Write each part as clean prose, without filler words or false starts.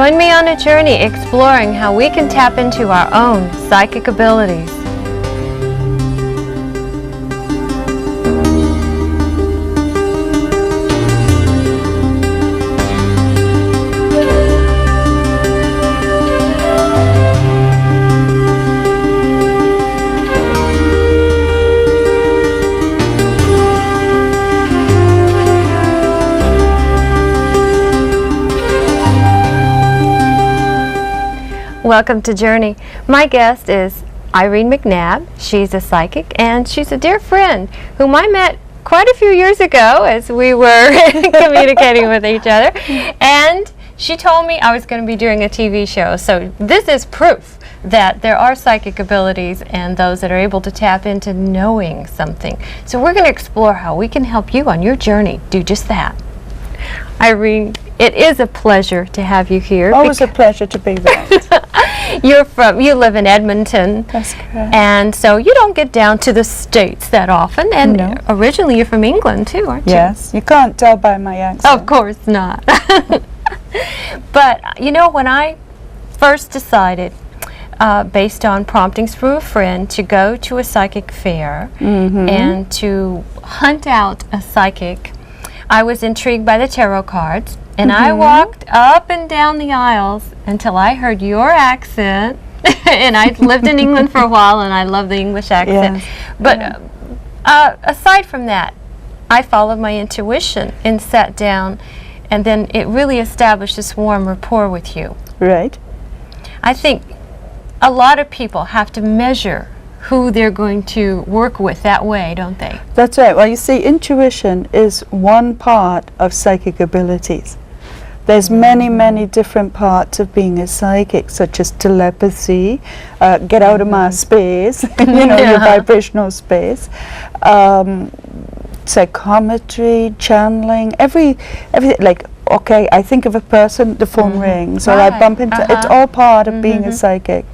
Join me on a journey exploring how we can tap into our own psychic abilities. Welcome to Journey. My guest is Irene McNabb. She's a psychic and she's a dear friend whom I met quite a few years ago as we were communicating with each other. And she told me I was going to be doing a TV show. So this is proof that there are psychic abilities and those that are able to tap into knowing something. So we're going to explore how we can help you on your journey do just that. Irene, it is a pleasure to have you here. Always a pleasure to be there. You live in Edmonton. That's correct. And so you don't get down to the States that often. And No. originally you're from England too, aren't you? Yes, you can't tell by my accent. Of course not. But you know, when I first decided, based on promptings from a friend, to go to a psychic fair and to hunt out a psychic, I was intrigued by the tarot cards, and I walked up and down the aisles until I heard your accent. And I lived in England for a while, and I love the English accent. Yes. But aside from that, I followed my intuition and sat down, and then it really established this warm rapport with you. Right. I think a lot of people have to measure who they're going to work with that way, don't they? That's right. Well, you see, intuition is one part of psychic abilities. There's many, many different parts of being a psychic, such as telepathy, get out of my space, you know, your vibrational space, psychometry, channeling, everything, like, okay, I think of a person, the phone rings, or I bump into, it's all part of being a psychic.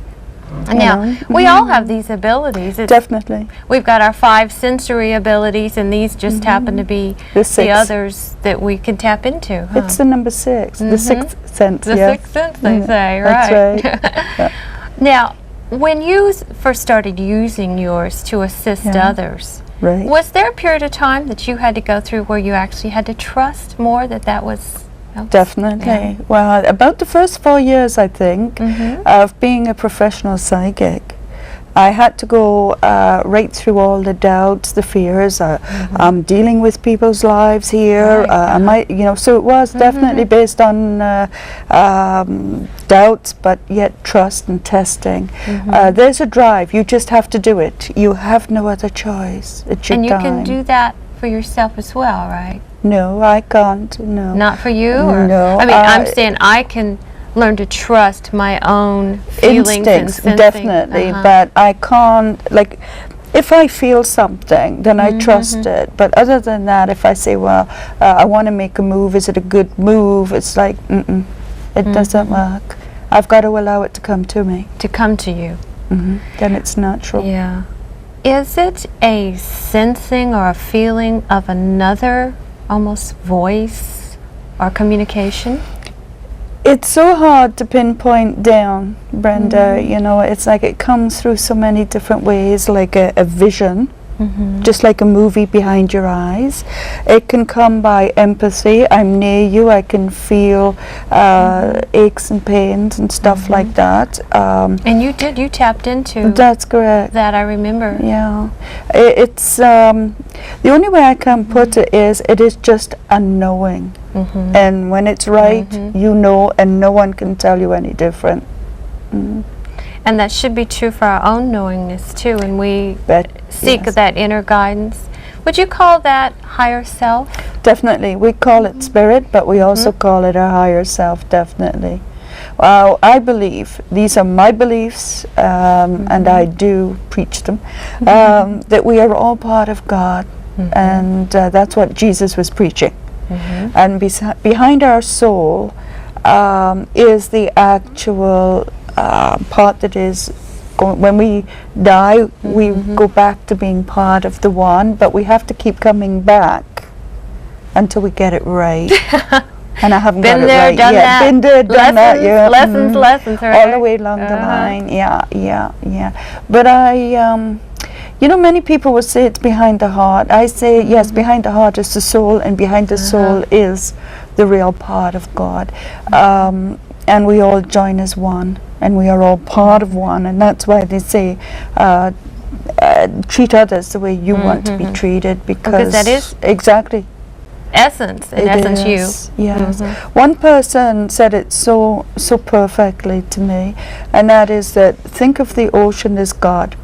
Now, we all have these abilities. Definitely. We've got our 5 sensory abilities, and these just happen to be the others that we can tap into. Huh? It's the number 6, the sixth sense. The sixth sense, they say, right? That's right. Now, when you first started using yours to assist others, Right. was there a period of time that you had to go through where you actually had to trust more that was... Definitely. Yeah. Well, about the first 4 years, I think, of being a professional psychic, I had to go right through all the doubts, the fears. I'm dealing with people's lives here. I might, you know, so it was definitely based on doubts, but yet trust and testing. There's a drive. You just have to do it. You have no other choice. It's your And you time. can do that for yourself as well, right? No, I can't. No. Not for you? Or? No. I mean, I'm saying I can learn to trust my own feelings instincts, and sensing. definitely, but I can't, like, if I feel something, then I trust it. But other than that, if I say, well, I want to make a move, is it a good move? It's like, it doesn't work. I've got to allow it to come to me. To come to you. Then it's natural. Yeah. Is it a sensing or a feeling of another almost voice or communication? It's so hard to pinpoint down, Brenda. You know, it's like it comes through so many different ways, like a vision, just like a movie behind your eyes. It can come by empathy. I'm near you. I can feel aches and pains and stuff like that. And you tapped into That's correct. that, I remember. Yeah. It's the only way I can put it is just a knowing. And when it's right, you know, and no one can tell you any different. And that should be true for our own knowingness too, and we seek yes. that inner guidance. Would you call that higher self? Definitely. We call it spirit, but we also call it our higher self, definitely. Well, I believe, these are my beliefs, and I do preach them, that we are all part of God, and that's what Jesus was preaching. And behind our soul is the actual part that is, when we die, we go back to being part of the one, but we have to keep coming back until we get it right. And I haven't Been got it there, right done yet. that. Been there, done that. Lessons, Yeah. lessons, lessons, right? All the way along the line. Yeah. But you know, many people will say it's behind the heart. I say, yes, behind the heart is the soul, and behind the soul is the real part of God. And we all join as one, and we are all part of one, and that's why they say, treat others the way you want to be treated, because that is exactly essence, in essence, you. Yes. One person said it so perfectly to me, and that is that think of the ocean as God.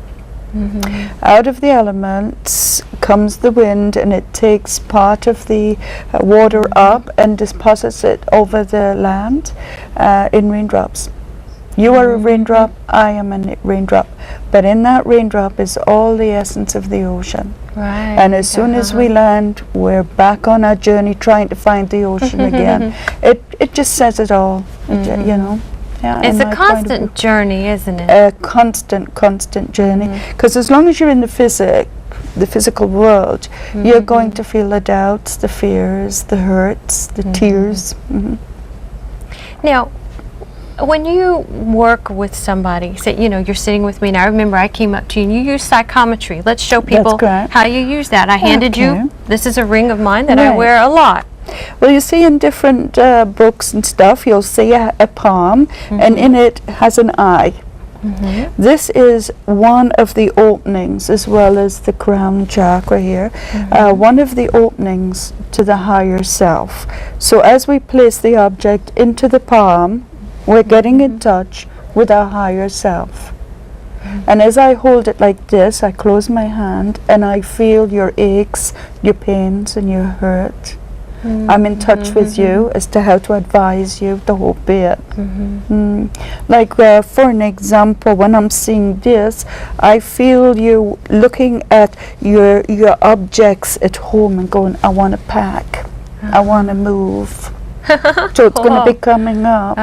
Out of the elements comes the wind, and it takes part of the water up and deposits it over the land in raindrops. You are a raindrop, I am a raindrop, but in that raindrop is all the essence of the ocean. Right. And as soon as we land, we're back on our journey trying to find the ocean again. It just says it all, you know. Yeah, it's a constant journey, isn't it? A constant journey. Because as long as you're in the physical world, you're going to feel the doubts, the fears, the hurts, the tears. Now, when you work with somebody, say, you know, you're sitting with me, and I remember I came up to you and you use psychometry. Let's show people how you use that. I handed you, this is a ring of mine that I wear a lot. Well, you see in different books and stuff, you'll see a palm, and in it has an eye. This is one of the openings, as well as the crown chakra here, one of the openings to the higher self. So as we place the object into the palm, we're getting in touch with our higher self. And as I hold it like this, I close my hand and I feel your aches, your pains, and your hurt. I'm in touch with you as to how to advise you the whole bit. Like for an example, when I'm seeing this, I feel you looking at your objects at home and going, I want to pack, I want to move. So it's going to be coming up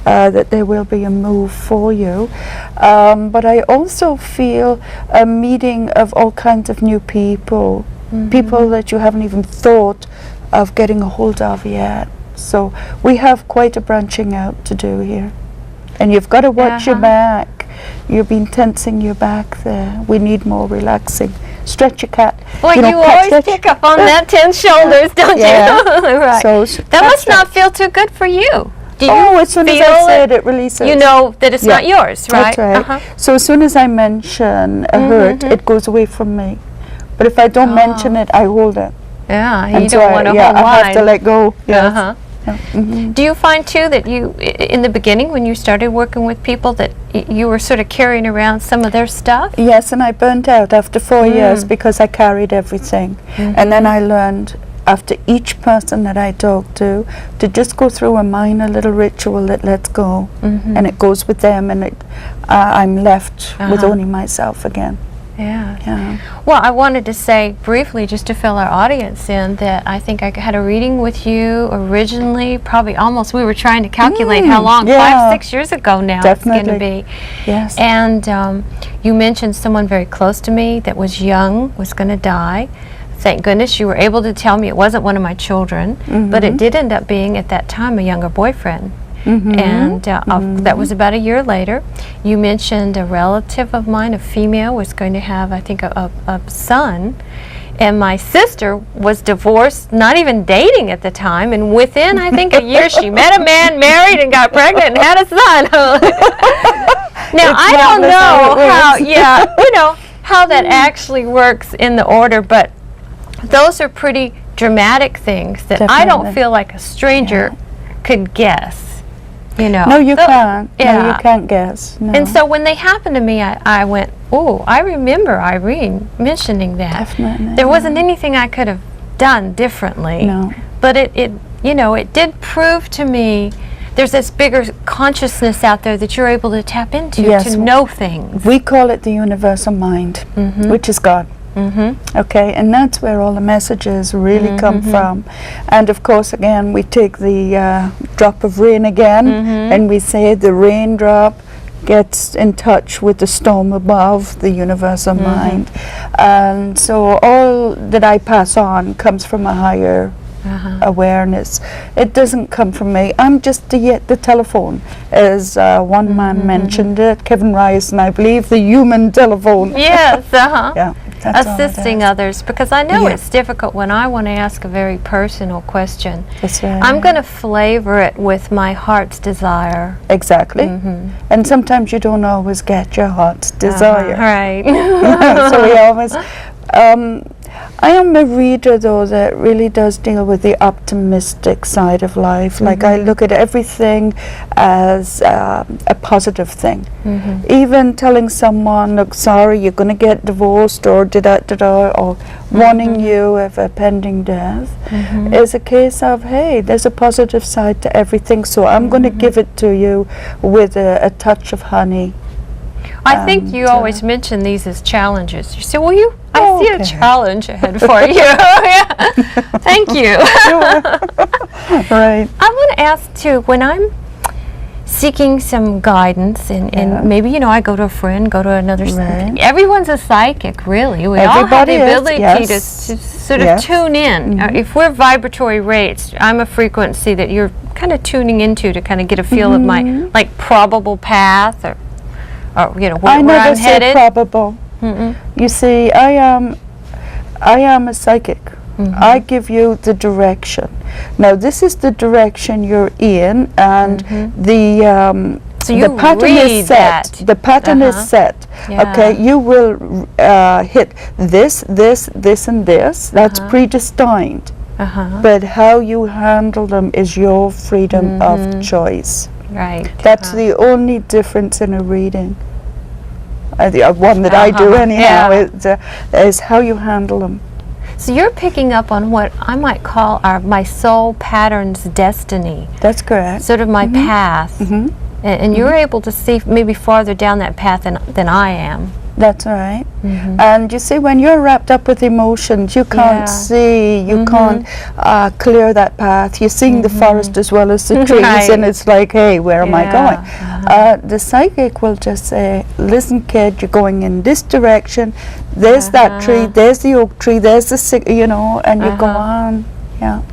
that there will be a move for you. But I also feel a meeting of all kinds of new people, people that you haven't even thought of getting a hold of yet. So we have quite a branching out to do here. And you've got to watch your back. You've been tensing your back there. We need more relaxing. Stretch your cat. Well, you always pick up on that tense shoulders, don't you? Right. So that must not feel too good for you. Do you as soon as I say it releases. You know that it's not yours, right? That's right. So as soon as I mention a hurt, it goes away from me. But if I don't mention it, I hold it. Yeah, and you don't want to hold I have to let go. Yes. Do you find too that you, in the beginning when you started working with people, that you were sort of carrying around some of their stuff? Yes, and I burnt out after 4 years because I carried everything. And then I learned after each person that I talked to just go through a minor little ritual that lets go, and it goes with them, and I'm left with only myself again. Yeah. Well, I wanted to say briefly, just to fill our audience in, that I think I had a reading with you originally, probably almost, we were trying to calculate how long, 5-6 years ago now it's going to be. Yes. And you mentioned someone very close to me that was young, was going to die. Thank goodness you were able to tell me it wasn't one of my children, but it did end up being, at that time, a younger boyfriend. And that was about a year later. You mentioned a relative of mine, a female, was going to have, I think, a son. And my sister was divorced, not even dating at the time. And within, I think, a year, she met a man, married, and got pregnant and had a son. Now, I don't know how, you know, how that actually works in the order, but those are pretty dramatic things that I don't feel like a stranger could guess. You know. No, you can't. No, you can't guess. No. And so when they happened to me, I went, oh, I remember Irene mentioning that. Definitely. There wasn't anything I could have done differently. No. But it you know, it did prove to me there's this bigger consciousness out there that you're able to tap into to know things. We call it the universal mind, which is God. Okay, and that's where all the messages really come from. And of course, again, we take the drop of rain again, and we say the raindrop gets in touch with the storm above, the universal mind. And so all that I pass on comes from a higher awareness. It doesn't come from me. I'm just the telephone, as one man mentioned it, Kevin Ryerson, I believe, the human telephone. Yes, Yeah, that's all it assisting is. others, because I know Yeah. it's difficult when I want to ask a very personal question. That's right. I'm going to flavor it with my heart's desire. Exactly. And sometimes you don't always get your heart's desire. Right. So we always I am a reader, though, that really does deal with the optimistic side of life. Like, I look at everything as a positive thing. Even telling someone, look, sorry, you're going to get divorced, or or warning you of a pending death, is a case of, hey, there's a positive side to everything, so I'm going to give it to you with a touch of honey. I think you always mention these as challenges. You say, well, I see a okay. challenge ahead for you. Yeah. Thank you. Right. I want to ask, too, when I'm seeking some guidance, and maybe, I go to a friend, go to another, everyone's a psychic, really. We all have the ability to sort of tune in. If we're vibratory rates, I'm a frequency that you're kind of tuning into to kind of get a feel of my, like, probable path, or where I'm headed. Probable. You see, I am a psychic. I give you the direction. Now, this is the direction you're in, and the pattern is set. The pattern is set. Okay, you will hit this, and this. That's predestined. But how you handle them is your freedom of choice. Right. That's the only difference in a reading. The one that I do anyhow is how you handle them. So you're picking up on what I might call my soul pattern's destiny. That's correct. Sort of my path. And you're able to see maybe farther down that path than I am. That's right. And you see, when you're wrapped up with emotions, you can't see, you can't clear that path. You're seeing the forest as well as the trees, and it's like, hey, where am I going? The psychic will just say, listen, kid, you're going in this direction. There's that tree, there's the oak tree, there's the, and you go on. Yeah.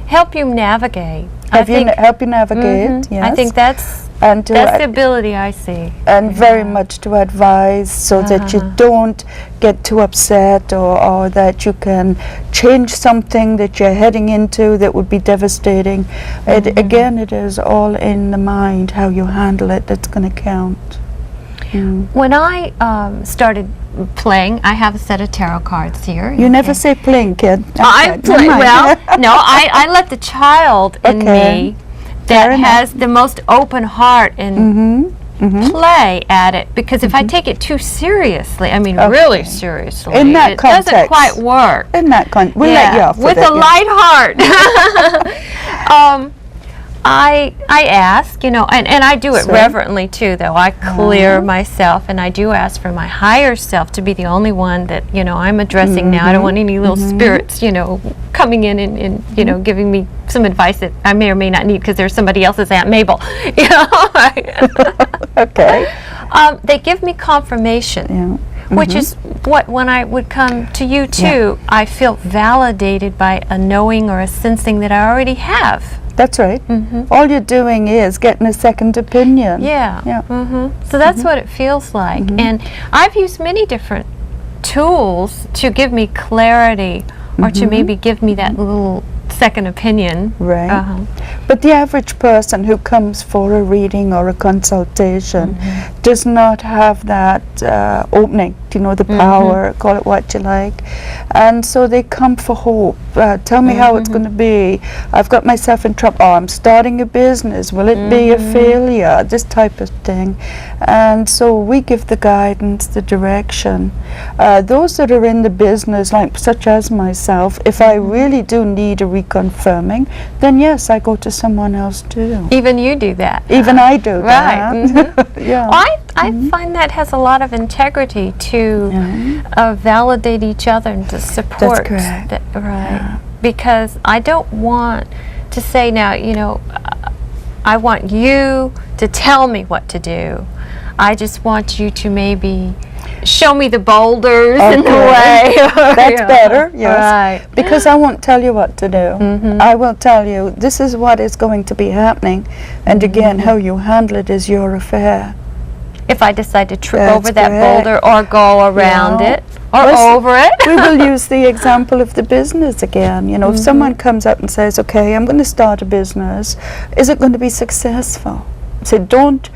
Help you navigate. Help you navigate, yes. I think that's the ability I see. And very much to advise, so that you don't get too upset, or that you can change something that you're heading into that would be devastating. Again, it is all in the mind, how you handle it, that's going to count. When I started playing, I have a set of tarot cards here. You never say playing, kid. I'm playing. Well, no, I let the child in me that has the most open heart and play at it, because if I take it too seriously, I mean really seriously, in that it context, doesn't quite work. In that context, we'll let you off with a light heart. I ask, and I do it reverently too, though. I clear myself, and I do ask for my higher self to be the only one that, I'm addressing now. I don't want any little spirits, coming in and giving me some advice that I may or may not need, because there's somebody else's Aunt Mabel. Okay. They give me confirmation. Which is what, when I would come to you too, I feel validated by a knowing or a sensing that I already have. That's right. All you're doing is getting a second opinion. So that's what it feels like. And I've used many different tools to give me clarity, or to maybe give me that little second opinion. Right. But the average person who comes for a reading or a consultation does not have that opening, the power, call it what you like. And so they come for hope. Tell me how it's going to be. I've got myself in trouble. Oh, I'm starting a business. Will it be a failure? This type of thing. And so we give the guidance, the direction. Those that are in the business, like such as myself, if I really do need a reconfirming, then yes, I go to someone else too. Even you do that. Even I do that. Well, I find that has a lot of integrity to validate each other and to support. That's correct. Because I don't want to say now, I want you to tell me what to do. I just want you to maybe show me the boulders in the way. That's better, yes. Right. Because I won't tell you what to do. I will tell you, this is what is going to be happening. And again, how you handle it is your affair. If I decide to trip That's over that correct. boulder or go around Yeah. it or over it. We will use the example of the business again. You know, if someone comes up and says, okay, I'm going to start a business, is it going to be successful? So don't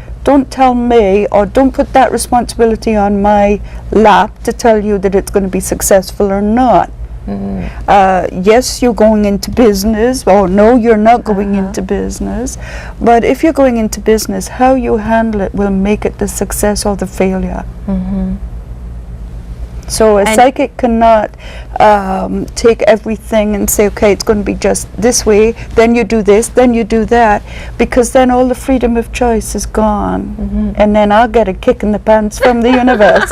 tell me, or don't put that responsibility on my lap to tell you that it's going to be successful or not. Yes, you're going into business, or no, you're not going into business. But if you're going into business, how you handle it will make it the success or the failure. So a psychic cannot take everything and say, okay, it's going to be just this way, then you do this, then you do that, because then all the freedom of choice is gone. And then I'll get a kick in the pants from the universe.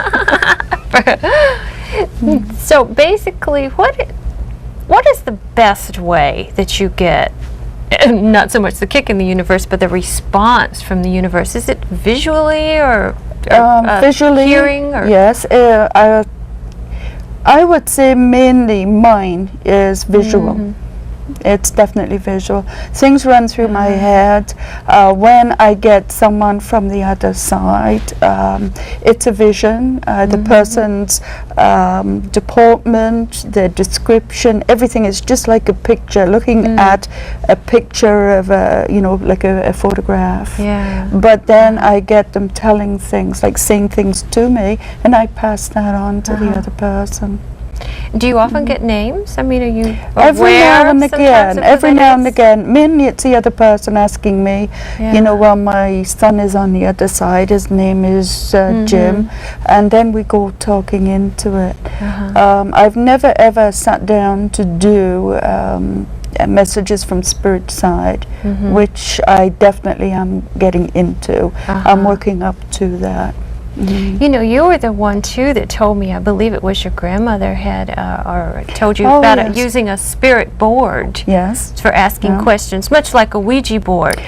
So basically, what is the best way that you get, not so much the kick in the universe, but the response from the universe? Is it visually or visually, hearing? Or yes. I would say mainly mine is visual. It's definitely visual. Things run through my head. When I get someone from the other side, it's a vision. The person's deportment, their description, everything is just like a picture, looking at a picture of like a photograph. Yeah. But then I get them telling things, like saying things to me, and I pass that on to the other person. Do you often get names? I mean, are you Every aware now and sometimes again, of every who that now and is? again. Mainly it's the other person asking me, you know, well, my son is on the other side, his name is Jim, and then we go talking into it. I've never ever sat down to do messages from spirit side, which I definitely am getting into. I'm working up to that. You know, you were the one too that told me, I believe it was your grandmother had or told you Oh, about yes. using a spirit board Yes. for asking questions, much like a Ouija board.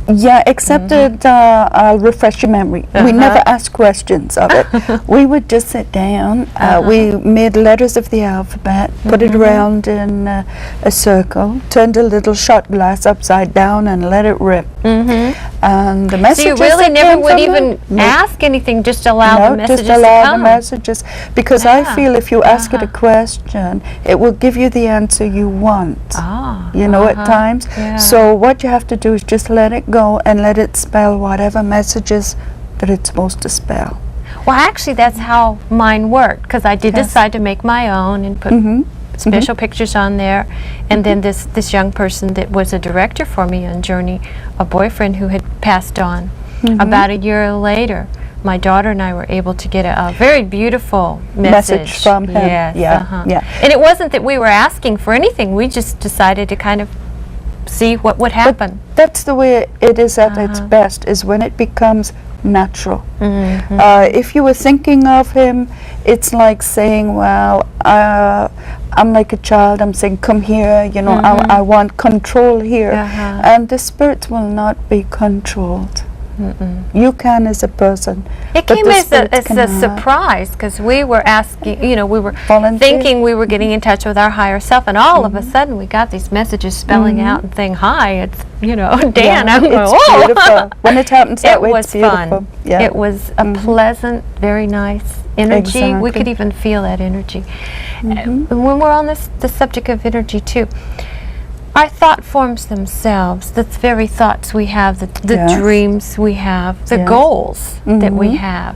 Yeah, except that I'll refresh your memory. We never asked questions of it. We would just sit down. We made letters of the alphabet, put it around in a circle, turned a little shot glass upside down, and let it rip. And the So messages you really that never came would from even it, no. ask anything, just allow the No, messages just allow to come. the messages, because I feel if you ask it a question, it will give you the answer you want. You know, at times. So what you have to do is just let it go and let it spell whatever messages that it's supposed to spell. Well, actually, that's how mine worked, because I did decide to make my own and put special pictures on there. And then this young person that was a director for me on Journey, a boyfriend who had passed on, about a year later, my daughter and I were able to get a very beautiful message from him. Yes, Yeah. And it wasn't that we were asking for anything. We just decided to kind of see what would happen. That's the way it is at its best, is when it becomes natural. If you were thinking of him, it's like saying, well, I'm like a child, I'm saying, come here, you know, I want control here. And the spirits will not be controlled. You can as a person. It but came the as spirits a cannot. surprise, because we were asking, you know, we were Volunteer. thinking we were getting in touch with our higher self, and all of a sudden we got these messages spelling out and saying, hi, it's, you know, Dan. I'm going, it's whoa. beautiful. When it happens that It way, was it's beautiful. fun. Yeah. It was a pleasant, very nice energy. We Exactly. could even feel that energy. And when we're on the subject of energy too, our thought forms themselves, the very thoughts we have, the Yes. dreams we have, the Yes. goals that we have,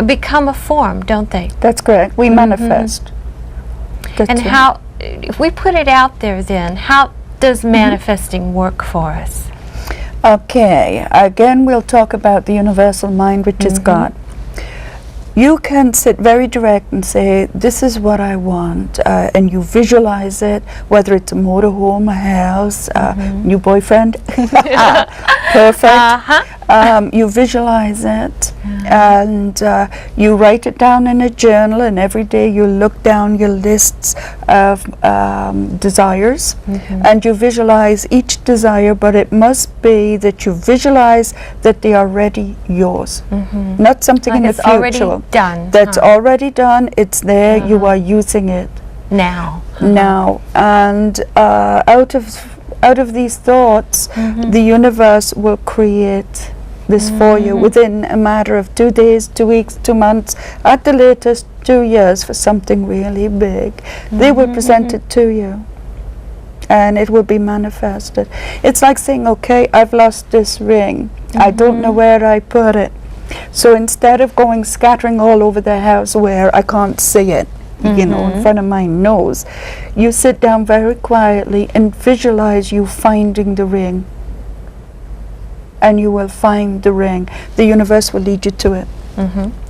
become a form, don't they? That's correct. We manifest. That's And right. how, if we put it out there then, how does manifesting work for us? Okay, again we'll talk about the universal mind, which is God. You can sit very direct and say, this is what I want, and you visualize it, whether it's a motorhome, a house, new boyfriend, perfect. You visualize it, and you write it down in a journal, and every day you look down your lists of desires, and you visualize each desire, but it must be that you visualize that they are already yours, not something in the future. Already done. That's already done. It's there. You are using it now. Now, and out of these thoughts, the universe will create this for you within a matter of 2 days, 2 weeks, 2 months, at the latest 2 years for something really big. They will present it to you, and it will be manifested. It's like saying, okay, I've lost this ring. I don't know where I put it. So instead of going scattering all over the house where I can't see it, you know, in front of my nose, you sit down very quietly and visualize you finding the ring. And you will find the ring. The universe will lead you to it.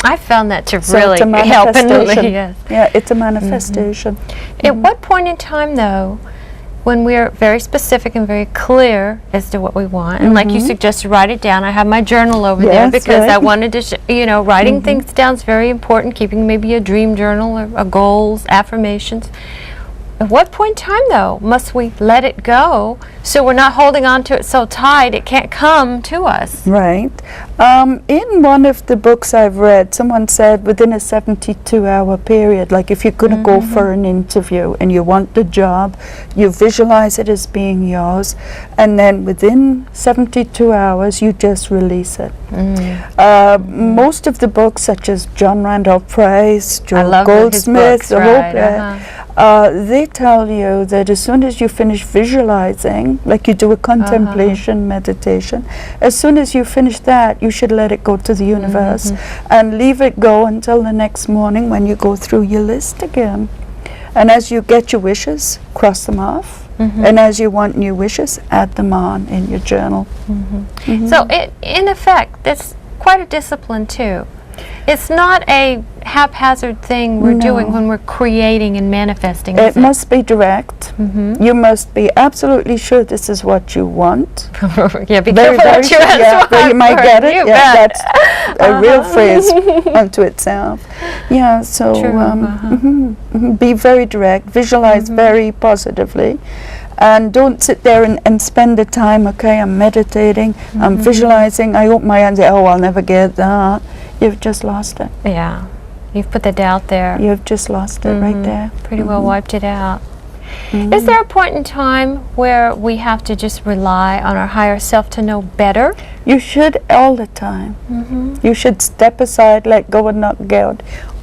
I found that to So really it's a help. manifestation. Yes. Yeah, it's a manifestation. At what point in time, though, when we're very specific and very clear as to what we want, and like you suggested, write it down. I have my journal over there because I wanted to, you know, writing things down is very important, keeping maybe a dream journal or a goals, affirmations. At what point in time, though, must we let it go so we're not holding on to it so tight it can't come to us? Right. In one of the books I've read, someone said within a 72-hour period, like if you're going to go for an interview and you want the job, you visualize it as being yours, and then within 72 hours you just release it. Most of the books, such as John Randolph Price, Joel Goldsmith, they tell you that as soon as you finish visualizing, like you do a contemplation meditation, as soon as you finish that, you should let it go to the universe and leave it go until the next morning when you go through your list again. And as you get your wishes, cross them off. And as you want new wishes, add them on in your journal. So in effect, that's quite a discipline too. It's not a haphazard thing we're doing when we're creating and manifesting. It must be direct. You must be absolutely sure this is what you want. Yeah, be careful what you ask for. But you might get it. You Yeah, bet. that's a real phrase unto itself. Yeah, so be very direct, visualize very positively. And don't sit there and spend the time, okay, I'm meditating, I'm visualizing, I open my eyes and say, oh, I'll never get that. You've just lost it. Yeah, you've put the doubt there. You've just lost it right there. Pretty well wiped it out. Is there a point in time where we have to just rely on our higher self to know better? You should all the time. You should step aside, let go and not go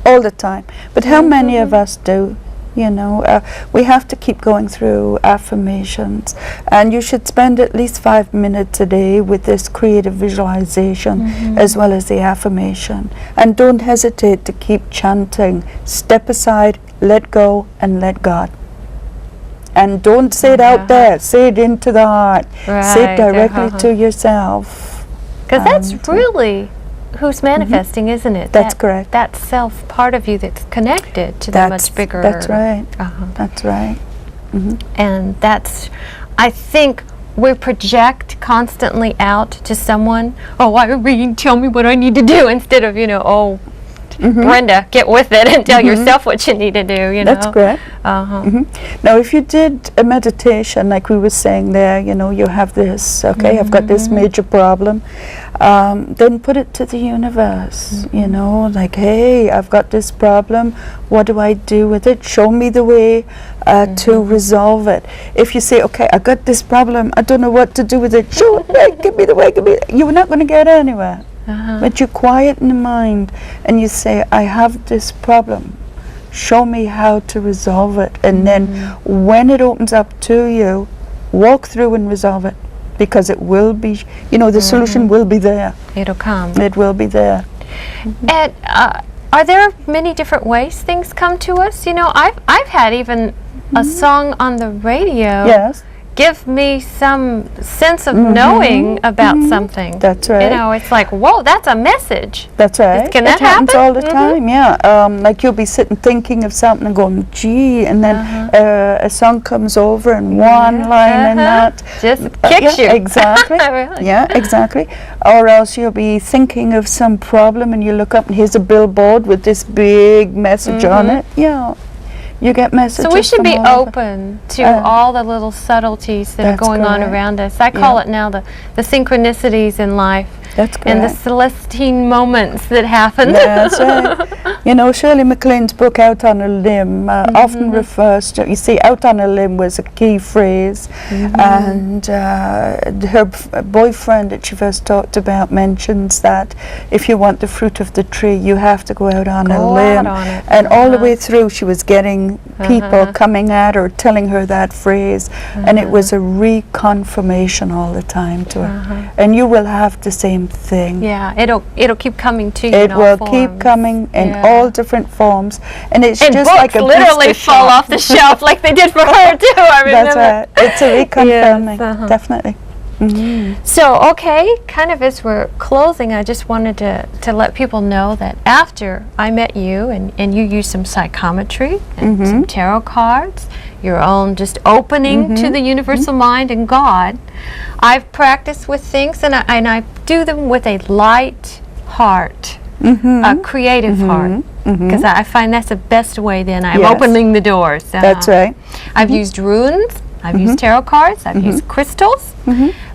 all the time. But how many of us do? You know, we have to keep going through affirmations, and you should spend at least 5 minutes a day with this creative visualization as well as the affirmation. And don't hesitate to keep chanting. Step aside, let go, and let God. And don't say it out there, say it into the heart. Say it directly to yourself. Because that's really who's manifesting, isn't it? That's correct. That self part of you that's connected to the much bigger. That's right. That's right. And that's, I think, we project constantly out to someone, oh, Irene, tell me what I need to do, instead of, you know, oh, Brenda, get with it and tell yourself what you need to do, you know. That's correct. Now, if you did a meditation, like we were saying there, you know, you have this, okay, I've got this major problem, then put it to the universe, you know, like, hey, I've got this problem, what do I do with it? Show me the way to resolve it. If you say, okay, I got this problem, I don't know what to do with it, show me, give me the way, you're not going to get anywhere. But you quieten the mind and you say, I have this problem, show me how to resolve it. And then when it opens up to you, walk through and resolve it, because it will be, you know, the solution will be there. It'll come. It will be there. And are there many different ways things come to us? You know, I've had even a song on the radio give me some sense of knowing about something. That's right. You know, it's like, whoa, that's a message. That's right. Can that it happens happen? all the time, yeah. Like you'll be sitting thinking of something and going, gee, and then a song comes over and one line in that. Just kicks yeah, you. Exactly. Really? Yeah, exactly. Or else you'll be thinking of some problem and you look up and here's a billboard with this big message on it. Yeah. You get messages. So we should from be all over. open to all the little subtleties that are That's going on correct. around us. I call it now the synchronicities in life. That's And the correct. Celestine moments that happen. That's right. You know, Shirley MacLaine's book, Out on a Limb, often refers to, you see, out on a limb was a key phrase, and her boyfriend that she first talked about mentions that if you want the fruit of the tree, you have to go out on a limb. on it. And all the way through, she was getting people coming at her, telling her that phrase, and it was a reconfirmation all the time to her. And you will have the same thing. Yeah, it'll keep coming to you. It in all will forms. keep coming in Yeah. all different forms, and it's And just books like a literally booster fall shot. off the shelf like they did for her too. I remember. That's right. It's a reconfirming, Yes, definitely. So, okay, kind of as we're closing, I just wanted to let people know that after I met you and you used some psychometry and some tarot cards, your own just opening to the universal mind and God, I've practiced with things and I do them with a light heart, a creative heart, because I find that's the best way then. I'm Yes. opening the doors. That's right. I've used runes, I've used tarot cards, I've used crystals,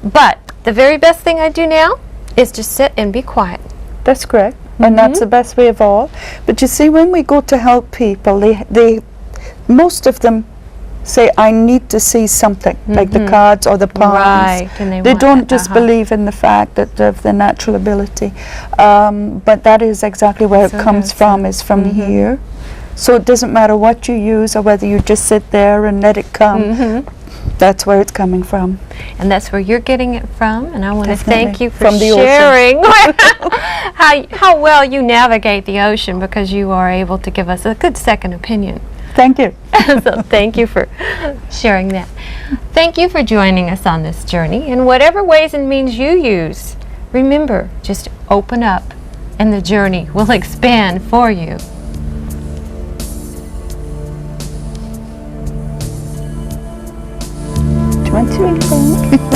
but the very best thing I do now is just sit and be quiet. That's correct, and that's the best way of all. But you see, when we go to help people, they most of them say, I need to see something, like the cards or the palms. Right, and they want don't that, just believe in the fact that of the natural ability. But that is exactly where So it comes that's from, is from here. So it doesn't matter what you use or whether you just sit there and let it come. That's where it's coming from. And that's where you're getting it from, and I want to thank Definitely. you for From the ocean. sharing how well you navigate the ocean, because you are able to give us a good second opinion. Thank you. So thank you for sharing that. Thank you for joining us on this journey. In whatever ways and means you use, remember, just open up and the journey will expand for you. Do you want to read for me?